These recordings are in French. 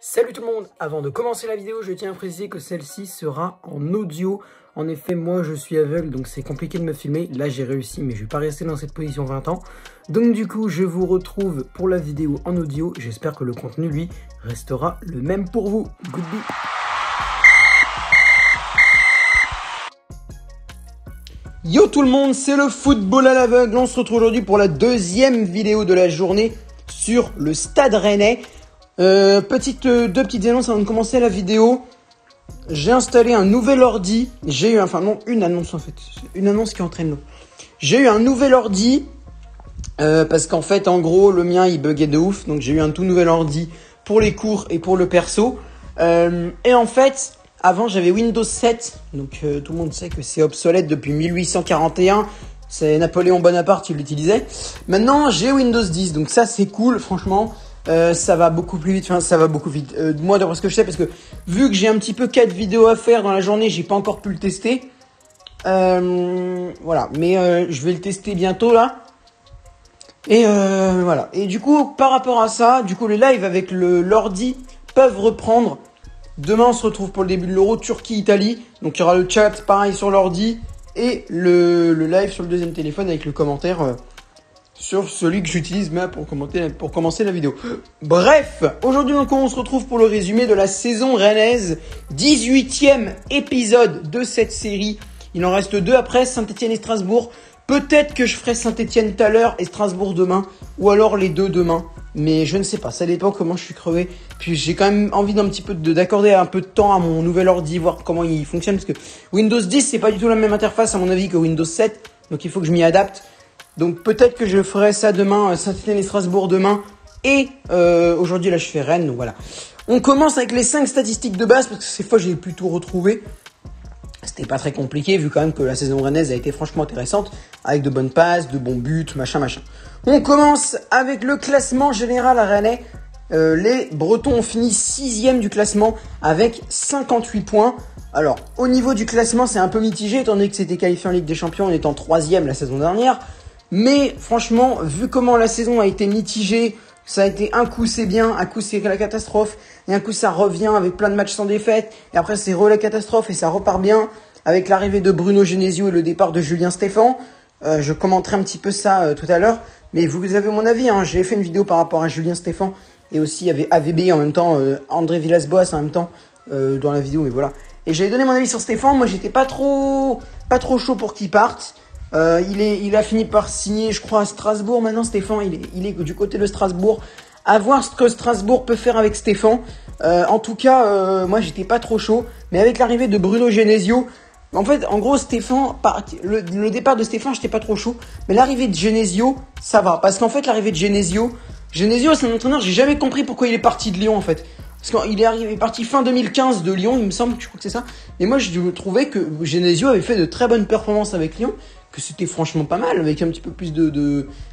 Salut tout le monde, avant de commencer la vidéo, je tiens à préciser que celle-ci sera en audio. En effet, moi je suis aveugle, donc c'est compliqué de me filmer. Là j'ai réussi, mais je vais pas rester dans cette position 20 ans. Donc du coup, je vous retrouve pour la vidéo en audio. J'espère que le contenu, lui, restera le même pour vous. Goodbye. Yo tout le monde, c'est le football à l'aveugle. On se retrouve aujourd'hui pour la deuxième vidéo de la journée sur le Stade Rennais. Deux petites annonces avant de commencer la vidéo. J'ai installé un nouvel ordi. Une annonce en fait. Une annonce qui entraîne l'autre. J'ai eu un nouvel ordi. Parce qu'en fait, en gros, le mien il buguait de ouf. Donc j'ai eu un tout nouvel ordi pour les cours et pour le perso. Et en fait, avant j'avais Windows 7. Donc tout le monde sait que c'est obsolète depuis 1841. C'est Napoléon Bonaparte qui l'utilisait. Maintenant j'ai Windows 10. Donc ça c'est cool, franchement. Ça va beaucoup plus vite, moi d'après ce que je sais, parce que vu que j'ai un petit peu 4 vidéos à faire dans la journée, j'ai pas encore pu le tester. Voilà, mais je vais le tester bientôt là. Et voilà. Et du coup, par rapport à ça, les lives avec l'ordi peuvent reprendre. Demain, on se retrouve pour le début de l'Euro Turquie-Italie. Donc il y aura le chat pareil sur l'ordi et le live sur le deuxième téléphone avec le commentaire. Sur celui que j'utilise pour commencer la vidéo. Bref, aujourd'hui donc on se retrouve pour le résumé de la saison rennaise, 18e épisode de cette série. Il en reste 2 après, Saint-Etienne et Strasbourg. Peut-être que je ferai Saint-Etienne tout à l'heure et Strasbourg demain, ou alors les deux demain. Mais je ne sais pas, ça dépend comment je suis crevé. Puis j'ai quand même envie d'accorder un peu de temps à mon nouvel ordi, voir comment il fonctionne. Parce que Windows 10, c'est pas du tout la même interface à mon avis que Windows 7. Donc il faut que je m'y adapte. Donc peut-être que je ferai ça demain, Saint-Etienne et Strasbourg demain. Et aujourd'hui là je fais Rennes, donc voilà. On commence avec les 5 statistiques de base, parce que ces fois j'ai pu tout retrouver. C'était pas très compliqué vu quand même que la saison rennaise a été franchement intéressante. Avec de bonnes passes, de bons buts, machin. On commence avec le classement général à Rennais. Les Bretons ont fini 6e du classement avec 58 points. Alors au niveau du classement c'est un peu mitigé étant donné que c'était qualifié en Ligue des Champions en étant 3e la saison dernière. Mais franchement, vu comment la saison a été mitigée, ça a été un coup c'est bien, un coup c'est la catastrophe, et un coup ça revient avec plein de matchs sans défaite, et après c'est la catastrophe et ça repart bien, avec l'arrivée de Bruno Genesio et le départ de Julien Stéphan. Je commenterai un petit peu ça tout à l'heure, mais vous avez mon avis, hein. J'ai fait une vidéo par rapport à Julien Stéphan, et aussi il y avait AVB en même temps, André Villas-Boas en même temps dans la vidéo, mais voilà. Et j'avais donné mon avis sur Stéphan, moi j'étais pas trop chaud pour qu'il parte. Il a fini par signer, je crois, à Strasbourg. Maintenant, Stéphan, il est du côté de Strasbourg. À voir ce que Strasbourg peut faire avec Stéphan. En tout cas, moi, j'étais pas trop chaud. Mais avec l'arrivée de Bruno Genesio, en fait, en gros, Stéphan, le départ de Stéphan, j'étais pas trop chaud. Mais l'arrivée de Genesio, ça va. Parce qu'en fait, l'arrivée de Genesio, c'est un entraîneur, j'ai jamais compris pourquoi il est parti de Lyon, en fait. Parce qu'il est parti fin 2015 de Lyon, il me semble, je crois que c'est ça. Mais moi, je trouvais que Genesio avait fait de très bonnes performances avec Lyon. Que c'était franchement pas mal, avec un petit peu plus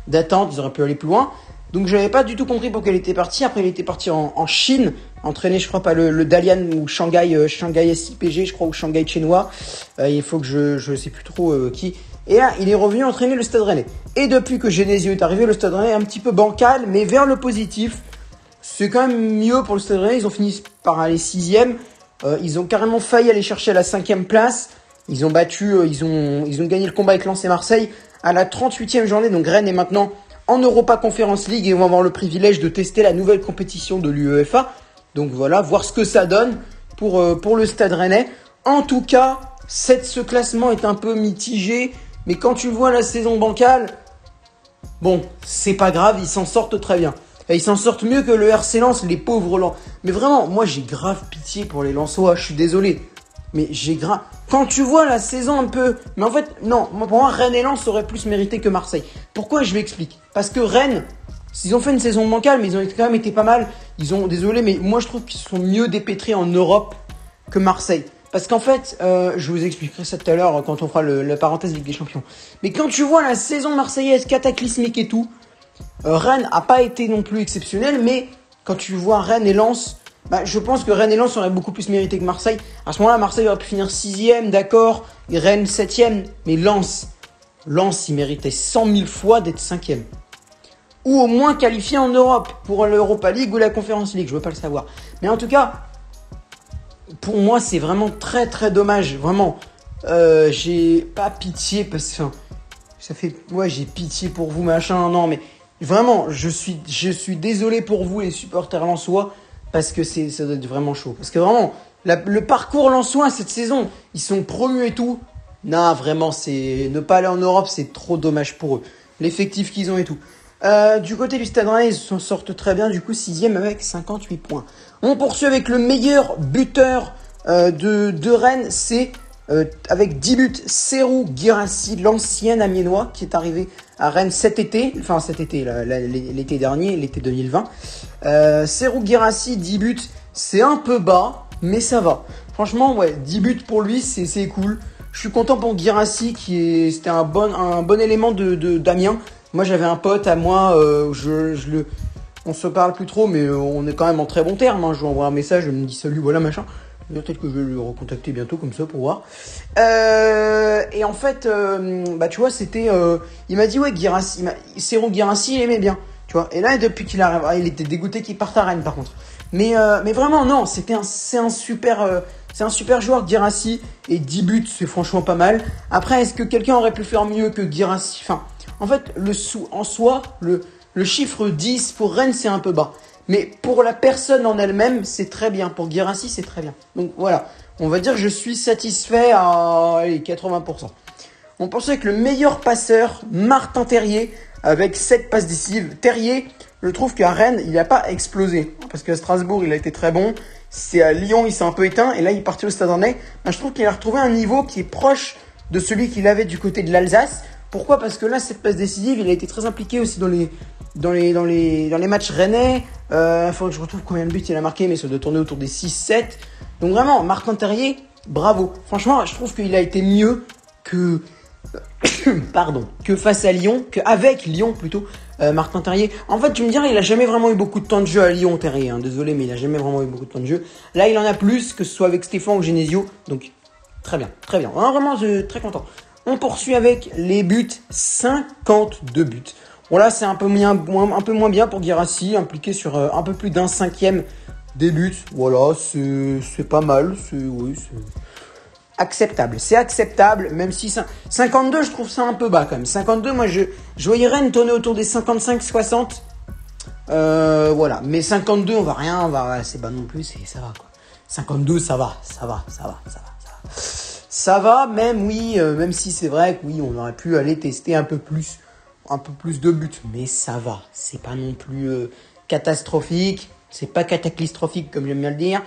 d'attente, ils auraient pu aller plus loin. Donc j'avais pas du tout compris pourquoi il était parti. Après il était parti en Chine, entraîné je crois pas le Dalian ou Shanghai SIPG je crois, ou Shanghai Shenhua. Il faut que je sais plus trop qui. Et là il est revenu entraîner le Stade Rennais. Et depuis que Genesio est arrivé, le Stade Rennais est un petit peu bancal, mais vers le positif. C'est quand même mieux pour le Stade Rennais, ils ont fini par aller 6e. Ils ont carrément failli aller chercher la 5e place. Ils ont gagné le combat avec Lens et Marseille à la 38e journée. Donc Rennes est maintenant en Europa Conference League et vont avoir le privilège de tester la nouvelle compétition de l'UEFA. Donc voilà, voir ce que ça donne pour le Stade Rennais. En tout cas, ce classement est un peu mitigé. Mais quand tu vois la saison bancale, bon, c'est pas grave, ils s'en sortent très bien. Et ils s'en sortent mieux que le RC Lens, les pauvres Lens. Mais vraiment, moi j'ai grave pitié pour les Lensois, je suis désolé. Mais quand tu vois la saison un peu... Mais en fait, non, pour moi, Rennes et Lens auraient plus mérité que Marseille. Pourquoi? Je m'explique. Parce que Rennes, ils ont fait une saison bancale, mais ils ont quand même été pas mal. Désolé, mais moi je trouve qu'ils sont mieux dépêtrés en Europe que Marseille. Parce qu'en fait, je vous expliquerai ça tout à l'heure quand on fera la parenthèse Ligue des Champions. Mais quand tu vois la saison marseillaise cataclysmique et tout, Rennes a pas été non plus exceptionnel, mais quand tu vois Rennes et Lens... je pense que Rennes et Lens auraient beaucoup plus mérité que Marseille. À ce moment-là, Marseille aurait pu finir 6e, d'accord, et Rennes 7e. Mais Lens, il méritait 100 000 fois d'être 5e. ou au moins qualifié en Europe pour l'Europa League ou la Conference League. Je veux pas le savoir. Mais en tout cas, pour moi, c'est vraiment très très dommage. Vraiment, j'ai pas pitié parce que ça fait, ouais, j'ai pitié pour vous, machin. Non, mais vraiment, je suis désolé pour vous les supporters lensois parce que ça doit être vraiment chaud. Parce que vraiment, le parcours lensois cette saison, ils sont promus et tout. Non, vraiment, ne pas aller en Europe, c'est trop dommage pour eux. L'effectif qu'ils ont et tout. Du côté du Stade Rennais, ils s'en sortent très bien. Du coup, 6e avec 58 points. On poursuit avec le meilleur buteur de Rennes. C'est avec 10 buts, Serhou Guirassy, l'ancien Amiénois qui est arrivé à Rennes cet été. Enfin, cet été, l'été dernier, l'été 2020. Serhou Guirassy, 10 buts. C'est un peu bas, mais ça va. Franchement, ouais, 10 buts pour lui, c'est cool. Je suis content pour Guirassy, c'était un bon élément d'Amiens. Moi, j'avais un pote à moi, on se parle plus trop, mais on est quand même en très bons termes. Hein. Je lui envoie un message, je me dis salut, voilà, machin. Peut-être que je vais le recontacter bientôt, comme ça, pour voir. Et en fait, bah, tu vois, il m'a dit, ouais, Serhou Guirassy, il aimait bien. Tu vois. Et là, depuis qu'il arrive, il était dégoûté qu'il parte à Rennes, par contre. Mais vraiment, non, c'est un super joueur, Guirassy, et 10 buts, c'est franchement pas mal. Après, est-ce que quelqu'un aurait pu faire mieux que Guirassy? Enfin, en fait, en soi, le chiffre 10 pour Rennes, c'est un peu bas. Mais pour la personne en elle-même, c'est très bien. Pour Guirassy, c'est très bien. Donc voilà, on va dire que je suis satisfait à 80%. On pensait avec le meilleur passeur, Martin Terrier, avec 7 passes décisives. Terrier, je trouve qu'à Rennes, il n'a pas explosé. Parce qu'à Strasbourg, il a été très bon. C'est à Lyon, il s'est un peu éteint. Et là, il est parti au Stade Rennais. Ben, je trouve qu'il a retrouvé un niveau qui est proche de celui qu'il avait du côté de l'Alsace. Pourquoi? Parce que là, cette passe décisive, il a été très impliqué aussi dans les matchs rennais. Il faudrait que je retrouve combien de buts il a marqué, mais ça doit tourner autour des 6-7. Donc vraiment, Martin Terrier, bravo. Franchement, je trouve qu'il a été mieux que face à Lyon, qu'avec Lyon plutôt, Martin Terrier. En fait, tu me diras, il a jamais vraiment eu beaucoup de temps de jeu à Lyon, Terrier. Hein, désolé, mais il a jamais vraiment eu beaucoup de temps de jeu. Là, il en a plus, que ce soit avec Stéphane ou Genesio. Donc, très bien, très bien. Hein, vraiment, je suis très content. On poursuit avec les buts, 52 buts. Voilà, c'est un peu moins bien pour Guirassy, impliqué sur un peu plus d'un 5e des buts. Voilà, c'est pas mal, c'est acceptable. C'est acceptable, même si 52, je trouve ça un peu bas quand même. 52, moi je voyais Rennes tourner autour des 55-60. Voilà, mais 52, c'est pas non plus, ça va quoi. 52, ça va. Ça va, même oui, même si c'est vrai que oui, on aurait pu aller tester un peu plus de buts, mais ça va. C'est pas non plus catastrophique, c'est pas cataclystrophique comme j'aime bien le dire.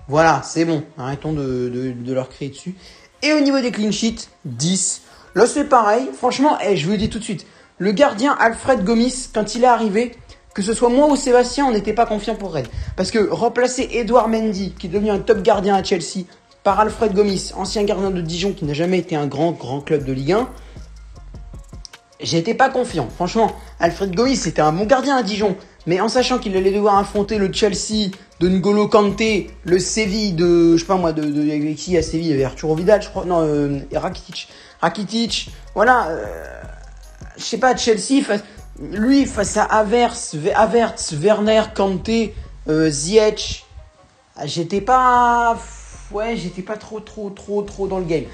Voilà, c'est bon, arrêtons de leur crier dessus. Et au niveau des clean sheets, 10. Là, c'est pareil. Franchement, je vous le dis tout de suite, le gardien Alfred Gomis, quand il est arrivé, que ce soit moi ou Sébastien, on n'était pas confiant pour Rennes. Parce que remplacer Edouard Mendy, qui est devenu un top gardien à Chelsea, par Alfred Gomis, ancien gardien de Dijon, qui n'a jamais été un grand club de Ligue 1, j'étais pas confiant. Franchement, Alfred Gomis, c'était un bon gardien à Dijon. Mais en sachant qu'il allait devoir affronter le Chelsea de N'Golo Kanté, le Séville de, je sais pas moi, de qui à Séville, il y avait Arturo Vidal, je crois, non, Rakitic, voilà, je sais pas, Chelsea, face à Havertz, Werner, Kanté, Ziyech, j'étais pas trop dans le game.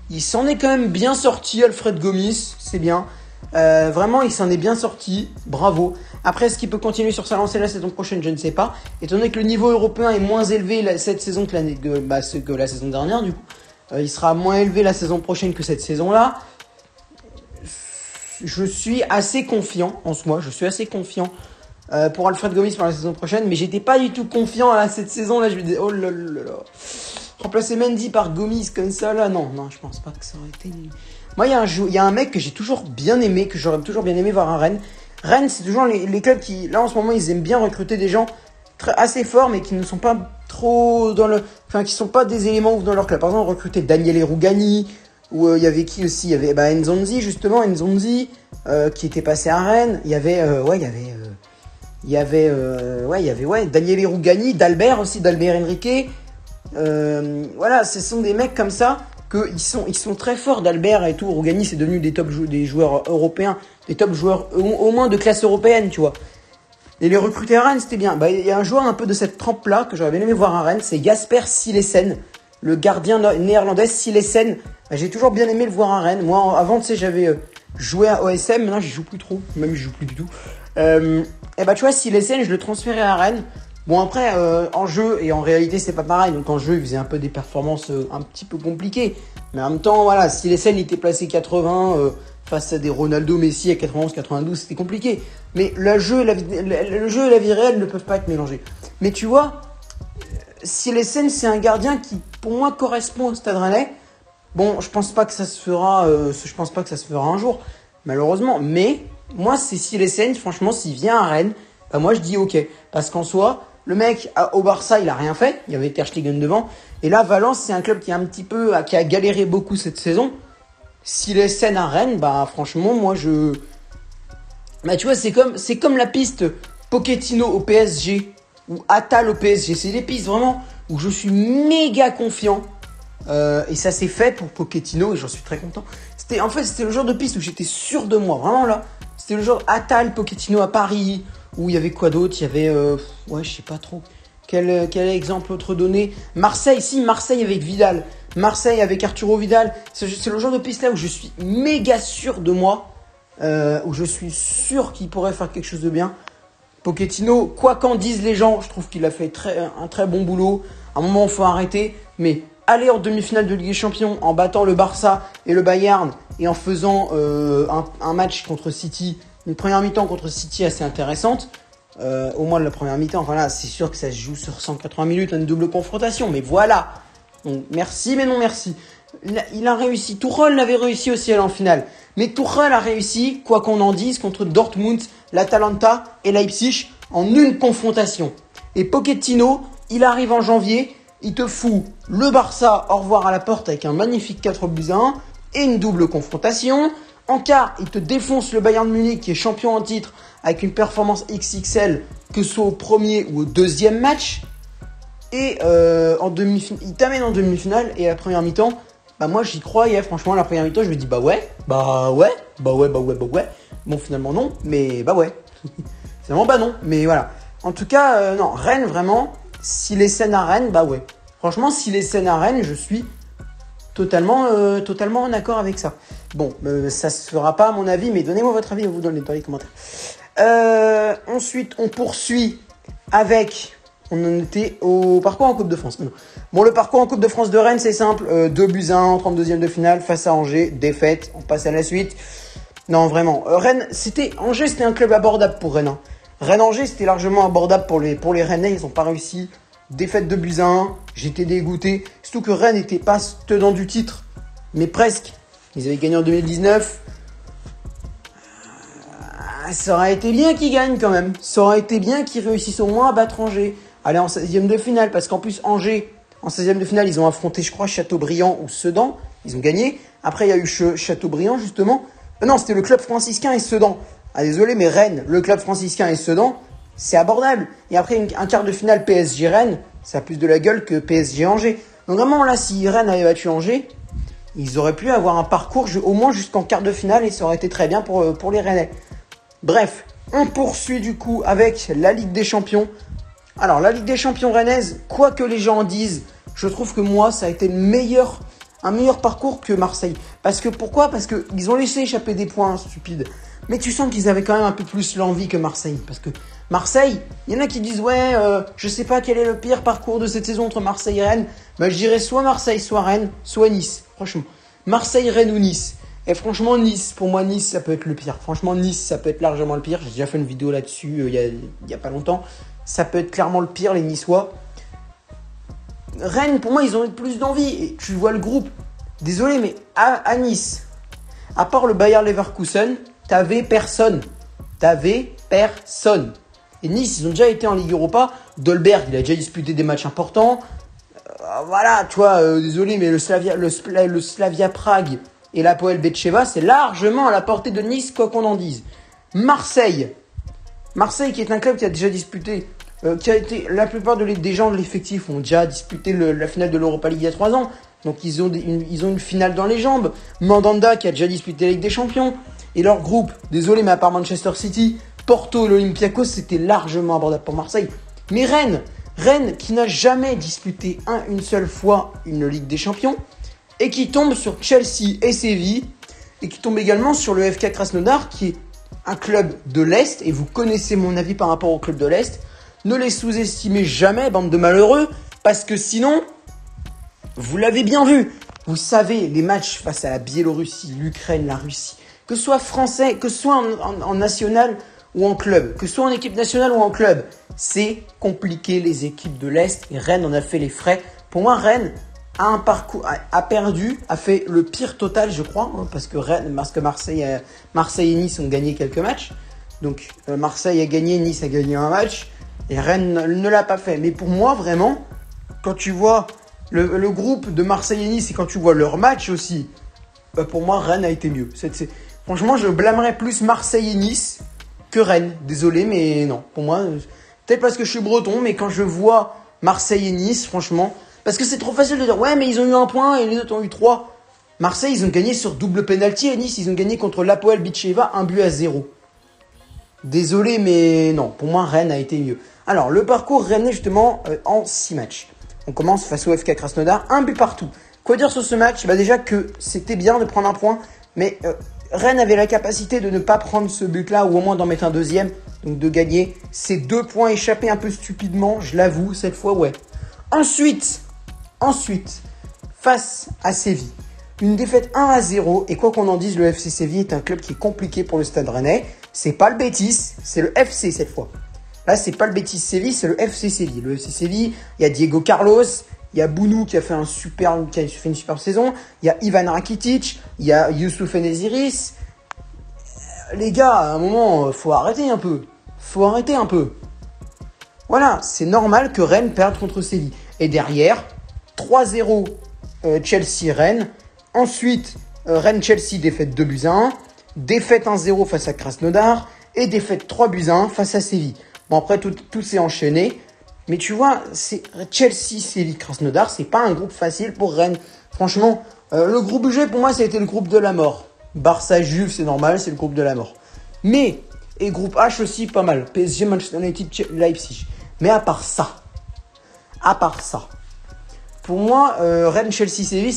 Il s'en est quand même bien sorti, Alfred Gomis, c'est bien. Vraiment, il s'en est bien sorti, bravo. Après, est-ce qu'il peut continuer sur sa lancée la saison prochaine? Je ne sais pas. Étant donné que le niveau européen est moins élevé cette saison que la saison dernière, du coup, il sera moins élevé la saison prochaine que cette saison-là. Je suis assez confiant en soi. Je suis assez confiant pour Alfred Gomis pour la saison prochaine, mais j'étais pas du tout confiant à cette saison-là. Je me disais, oh là là là. Remplacer Mendy par Gomis comme ça, là, non, je pense pas que ça aurait été. Moi, il y a un mec que j'ai toujours bien aimé, que j'aurais toujours bien aimé voir à Rennes. Rennes, c'est toujours les clubs qui, là, en ce moment, ils aiment bien recruter des gens assez forts, mais qui ne sont pas trop qui sont pas des éléments ouf dans leur club. Par exemple, recruter Daniele Rougani, ou il y avait qui aussi? Il y avait Nzonzi, justement, qui était passé à Rennes. Il y avait Daniele Rougani, d'Albert Enrique. Voilà, ce sont des mecs comme ça qu'ils sont très forts. D'Albert et tout, Rougani, c'est devenu des joueurs européens, des top joueurs au moins de classe européenne, tu vois. Et les recruter à Rennes, c'était bien. Bah, il y a un joueur un peu de cette trempe-là que j'aurais bien aimé voir à Rennes, c'est Jasper Silesen, le gardien néerlandais Silesen. Bah, j'ai toujours bien aimé le voir à Rennes. Moi, avant, tu sais, j'avais joué à OSM, maintenant j'y joue plus trop, même j'y joue plus du tout. Et bah, tu vois, Silesen, je le transférais à Rennes. Bon, après, en jeu, et en réalité, c'est pas pareil. Donc, en jeu, il faisait un peu des performances un petit peu compliquées. Mais en même temps, voilà, Silesen, il était placé 80, face à des Ronaldo, Messi à 91, 92, c'était compliqué. Mais le jeu et la vie réelle ne peuvent pas être mélangés. Mais tu vois, Silesen, c'est un gardien qui, pour moi, correspond au Stade Rennais. Bon, je pense pas que ça se fera un jour, malheureusement. Mais moi, c'est Silesen, franchement, s'il vient à Rennes, bah moi je dis ok. Parce qu'en soi, le mec au Barça, il a rien fait. Il y avait Ter Stegen devant. Et là, Valence, c'est un club qui a galéré beaucoup cette saison. Silesen à Rennes, bah franchement, moi bah tu vois, c'est comme la piste Pochettino au PSG ou Attal au PSG. C'est des pistes vraiment où je suis méga confiant. Et ça s'est fait pour Pochettino et j'en suis très content. C'était le genre de piste où j'étais sûr de moi, vraiment là. C'était le genre Attal, Pochettino à Paris, où il y avait quoi d'autre. Il y avait, je sais pas trop. Quel exemple autre donné? Marseille avec Vidal. Marseille avec Arturo Vidal. C'est le genre de piste là où je suis méga sûr de moi. Où je suis sûr qu'il pourrait faire quelque chose de bien. Pochettino, quoi qu'en disent les gens, je trouve qu'il a fait un très bon boulot. À un moment, il faut arrêter. Mais aller en demi-finale de Ligue des Champions en battant le Barça et le Bayern et en faisant un match contre City, une première mi-temps contre City assez intéressante. Au moins de la première mi-temps, voilà, c'est sûr que ça se joue sur 180 minutes, une double confrontation, mais voilà. Donc merci, mais non merci. Il a réussi. Tuchel l'avait réussi aussi à aller en finale. Mais Tuchel a réussi, quoi qu'on en dise, contre Dortmund, l'Atalanta et Leipzig en une confrontation. Et Pochettino, il arrive en janvier, il te fout le Barça au revoir à la porte avec un magnifique 4-1 et une double confrontation. En quart, il te défonce le Bayern de Munich qui est champion en titre avec une performance XXL, que ce soit au premier ou au deuxième match. Et en demi-finale, il t'amène en demi-finale et à la première mi-temps, bah moi j'y croyais, franchement, la première mi-temps, je me dis bah ouais. Bon, finalement non, mais bah ouais. Finalement bah non, mais voilà. En tout cas, non, Rennes vraiment, si les scènes à Rennes, bah ouais. Franchement, si les scènes à Rennes, je suis totalement en accord avec ça. Bon, ça se fera pas à mon avis, mais donnez-moi votre avis vous dans les commentaires. Ensuite, on poursuit avec... On en était au parcours en Coupe de France. Bon, le parcours en Coupe de France de Rennes, c'est simple. 2-1 en 32e de finale face à Angers. Défaite, on passe à la suite. Non, vraiment. Angers, c'était un club abordable pour Rennes. Hein. Rennes-Angers, c'était largement abordable pour les Rennais. Ils n'ont pas réussi. Défaite 2-1. J'étais dégoûté. Surtout que Rennes n'était pas tenant du titre, mais presque. Ils avaient gagné en 2019. Ça aurait été bien qu'ils gagnent quand même. Ça aurait été bien qu'ils réussissent au moins à battre Angers. Aller en 16e de finale, parce qu'en plus Angers, en 16e de finale, ils ont affronté, je crois, Châteaubriand ou Sedan. Ils ont gagné. Après, il y a eu Châteaubriand, justement. Non, c'était le club franciscain et Sedan. Ah, désolé, mais Rennes, le club franciscain et Sedan, c'est abordable. Et après, un quart de finale PSG-Rennes, ça a plus de la gueule que PSG-Angers. Donc vraiment, là, si Rennes avait battu Angers, ils auraient pu avoir un parcours au moins jusqu'en quart de finale et ça aurait été très bien pour les Rennais. Bref, on poursuit du coup avec la Ligue des Champions. Alors, la Ligue des Champions rennaise, quoi que les gens en disent, je trouve que moi, ça a été un meilleur parcours que Marseille. Pourquoi ? Parce qu'ils ont laissé échapper des points stupides. Mais tu sens qu'ils avaient quand même un peu plus l'envie que Marseille. Parce que Marseille, il y en a qui disent, ouais, je sais pas quel est le pire parcours de cette saison entre Marseille et Rennes. Bah, je dirais soit Marseille, soit Rennes, soit Nice. Franchement, Marseille, Rennes ou Nice. Et franchement, Nice, pour moi, Nice, ça peut être le pire. Franchement, Nice, ça peut être largement le pire. J'ai déjà fait une vidéo là-dessus il y a pas longtemps. Ça peut être clairement le pire, les Niçois. Rennes, pour moi, ils ont eu plus d'envie. Et tu vois le groupe. Désolé, mais à Nice, à part le Bayer Leverkusen, t'avais personne. Et Nice, ils ont déjà été en Ligue Europa. Dolberg, il a déjà disputé des matchs importants. Voilà, tu vois, désolé, mais le Slavia Prague et l'Apoel Beersheva, c'est largement à la portée de Nice, quoi qu'on en dise. Marseille, qui est un club qui a déjà disputé, la plupart des gens de l'effectif ont déjà disputé la finale de l'Europa League il y a 3 ans. Donc ils ont une finale dans les jambes. Mandanda qui a déjà disputé la Ligue des Champions. Et leur groupe, désolé, mais à part Manchester City, Porto et l'Olympiakos, c'était largement abordable pour Marseille. Mais Rennes qui n'a jamais disputé une seule fois une Ligue des Champions, et qui tombe sur Chelsea et Séville, et qui tombe également sur le FK Krasnodar, qui est un club de l'Est, et vous connaissez mon avis par rapport au club de l'Est. Ne les sous-estimez jamais, bande de malheureux, parce que sinon, vous l'avez bien vu. Vous savez, les matchs face à la Biélorussie, l'Ukraine, la Russie, que ce soit français, que ce soit en national ou en club, que ce soit en équipe nationale ou en club, c'est compliqué les équipes de l'Est, et Rennes en a fait les frais. Pour moi, Rennes a perdu, a fait le pire total, je crois, parce que Marseille et Nice ont gagné quelques matchs. Donc Marseille a gagné, Nice a gagné un match, et Rennes ne l'a pas fait. Mais pour moi, vraiment, quand tu vois le groupe de Marseille et Nice, et quand tu vois leur match aussi, pour moi, Rennes a été mieux. Franchement, je blâmerais plus Marseille et Nice que Rennes. Désolé, mais non. Pour moi, peut-être parce que je suis breton, mais quand je vois Marseille et Nice, franchement... Parce que c'est trop facile de dire, ouais, mais ils ont eu 1 point et les autres ont eu 3. Marseille, ils ont gagné sur double penalty, et Nice, ils ont gagné contre l'Apoel Bicheva 1-0. Désolé, mais non. Pour moi, Rennes a été mieux. Alors, le parcours rennais, justement, en 6 matchs. On commence face au FK Krasnodar, 1 but partout. Quoi dire sur ce match? Déjà que c'était bien de prendre 1 point, mais Rennes avait la capacité de ne pas prendre ce but-là, ou au moins d'en mettre un deuxième, donc de gagner. Ces 2 points échappés un peu stupidement, je l'avoue, cette fois, ouais. Ensuite, face à Séville, une défaite 1-0, et quoi qu'on en dise, le FC Séville est un club qui est compliqué pour le Stade Rennais. C'est pas le Betis, c'est le FC cette fois. Là, c'est pas le Betis Séville, c'est le FC Séville. Le FC Séville, il y a Diego Carlos, il y a Bounou qui a fait une super saison, il y a Ivan Rakitic, il y a Youssouf Eneziris. Les gars, à un moment, faut arrêter un peu. Voilà, c'est normal que Rennes perde contre Séville. Et derrière, 3-0 Chelsea-Rennes. Ensuite, Rennes-Chelsea, défaite 2-1. Défaite 1-0 face à Krasnodar. Et défaite 3-1 face à Séville. Bon, après, tout s'est enchaîné. Mais tu vois, c'est Chelsea, Séville, Krasnodar. C'est pas un groupe facile pour Rennes. Franchement, le groupe G, pour moi, ça a été le groupe de la mort. Barça-Juve, c'est normal, c'est le groupe de la mort. Mais, et groupe H aussi, pas mal. PSG, Manchester United, Leipzig. Mais à part ça, pour moi, Rennes, Chelsea, Séville,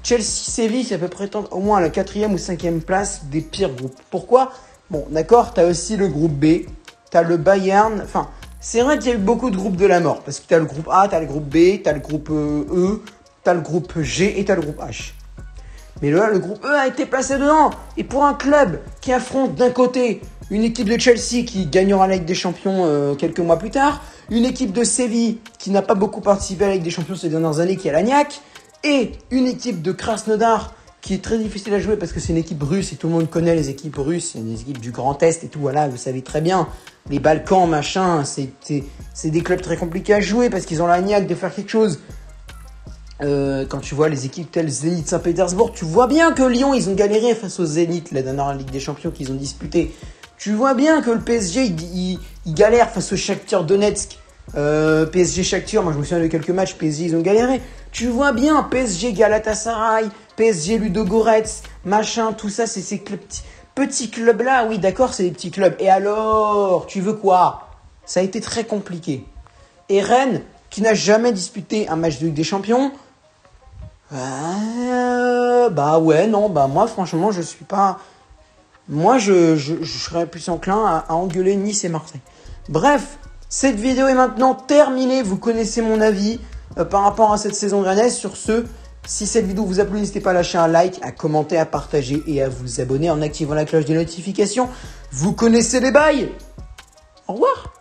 Chelsea-Séville, ça peut prétendre au moins à la 4e ou 5e place des pires groupes. Pourquoi? Bon, d'accord, t'as aussi le groupe B, t'as le Bayern, enfin, c'est vrai qu'il y a eu beaucoup de groupes de la mort, parce que t'as le groupe A, t'as le groupe B, t'as le groupe E, t'as le groupe G et t'as le groupe H. Mais là, le groupe E a été placé dedans. Et pour un club qui affronte d'un côté une équipe de Chelsea qui gagnera la Ligue des Champions quelques mois plus tard, une équipe de Séville qui n'a pas beaucoup participé à la Ligue des Champions ces dernières années, qui est l'Agnac, et une équipe de Krasnodar qui est très difficile à jouer parce que c'est une équipe russe et tout le monde connaît les équipes russes, c'est des équipes du Grand Est et tout, voilà, vous savez très bien, les Balkans, machin, c'est des clubs très compliqués à jouer parce qu'ils ont l'Agnac de faire quelque chose. Quand tu vois les équipes telles Zénith Saint-Pétersbourg, tu vois bien que Lyon, ils ont galéré face au Zénith, la dernière Ligue des Champions qu'ils ont disputée. Tu vois bien que le PSG, il galère face au Shakhtar Donetsk. PSG Shakhtar, moi je me souviens de quelques matchs, PSG ils ont galéré. Tu vois bien, PSG Galatasaray, PSG Ludogorets, machin, tout ça, c'est ces petits clubs-là. Oui, d'accord, c'est des petits clubs. Et alors, tu veux quoi? Ça a été très compliqué. Et Rennes, qui n'a jamais disputé un match de Ligue des Champions, moi franchement, je suis pas... Moi, je serais plus enclin à engueuler Nice et Marseille. Bref, cette vidéo est maintenant terminée. Vous connaissez mon avis par rapport à cette saison rennaise. Sur ce, si cette vidéo vous a plu, n'hésitez pas à lâcher un like, à commenter, à partager et à vous abonner en activant la cloche de notification. Vous connaissez les bails. Au revoir.